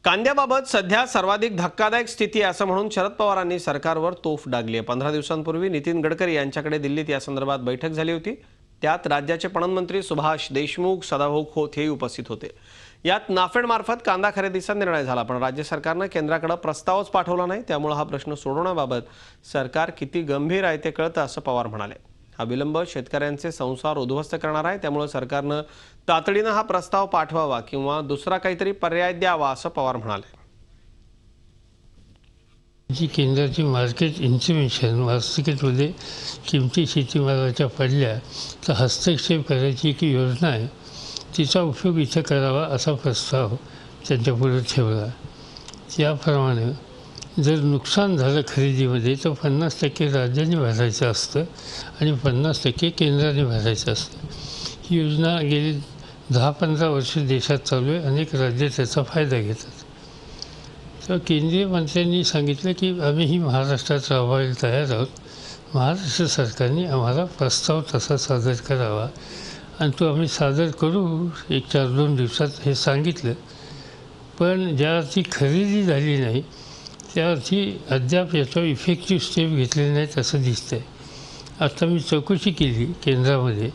कांद्याबाबत सध्या सर्वाधिक धक्कादायक स्थिती आहे असं म्हणून शरद पवारांनी सरकारवर तोफ डागली आहे। 15 दिवसांपूर्वी नितीन गडकरी यांच्याकडे दिल्लीत या संदर्भात बैठक झाली होती। त्यात राज्याचे पणन मंत्री सुभाष देशमुख, सदाभाऊ खोत हे उपस्थित होते। यात नाफेड मार्फत कांदा खरेदीचा निर्णय झाला, पण राज्य सरकारने केंद्राकडे प्रस्तावच पाठवला नाही। त्यामुळे हा प्रश्न सोडवण्याबाबत सरकार किती गंभीर आहे ते कळतं असं पवार म्हणाले। हा विलंब शेतकऱ्यांचे संसार उद्ध्वस्त करणार आहे, त्यामुळे सरकारने तातडीने हा प्रस्ताव पाठवावा किंवा दुसरा काहीतरी पर्याय द्यावा असं पवार म्हणाले। जी केंद्राची मार्केट इंटरव्हेन्शन मार्केटमध्ये किमती शेतीमालाच्या पडल्या तर हस्तक्षेप करायची एक योजना आहे, तिचा उपयोग इथे करावा असा प्रस्ताव त्यांच्यापुढे ठेवला। त्याप्रमाणे जर नुकसान झालं खरेदीमध्ये तर 50% राज्याने भरायचं असतं आणि 50% केंद्राने भरायचं असतं। ही योजना गेली 10-15 वर्ष देशात चालू आहे, अनेक राज्य त्याचा फायदा घेतात। तर केंद्रीय मंत्र्यांनी सांगितलं की आम्हीही महाराष्ट्रात राबवायला तयार आहोत। महाराष्ट्र सरकारने आम्हाला प्रस्ताव तसा सादर करावा आणि तो आम्ही सादर करू 1-4-2 दिवसात हे सांगितलं। पण ज्यावरती खरेदी झाली नाही त्यावरती अद्याप याच्यावर इफेक्टिव्ह स्टेप घेतलेले नाहीत असं दिसतंय। आता मी चौकशी केली केंद्रामध्ये,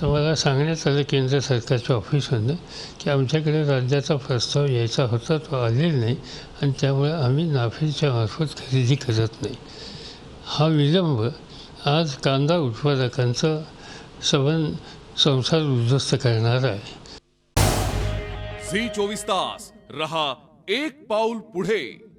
तर मला सांगण्यात आलं केंद्र सरकारच्या ऑफिसमधून की आमच्याकडे राज्याचा प्रस्ताव यायचा होता, तो आलेला नाही आणि त्यामुळे आम्ही नाफेडच्या मार्फत खरेदी करत नाही। हा विलंब आज कांदा उत्पादकांचा संसार उद्ध्वस्त करणार आहे। झी 24 तास रहा एक पाऊल पुढे।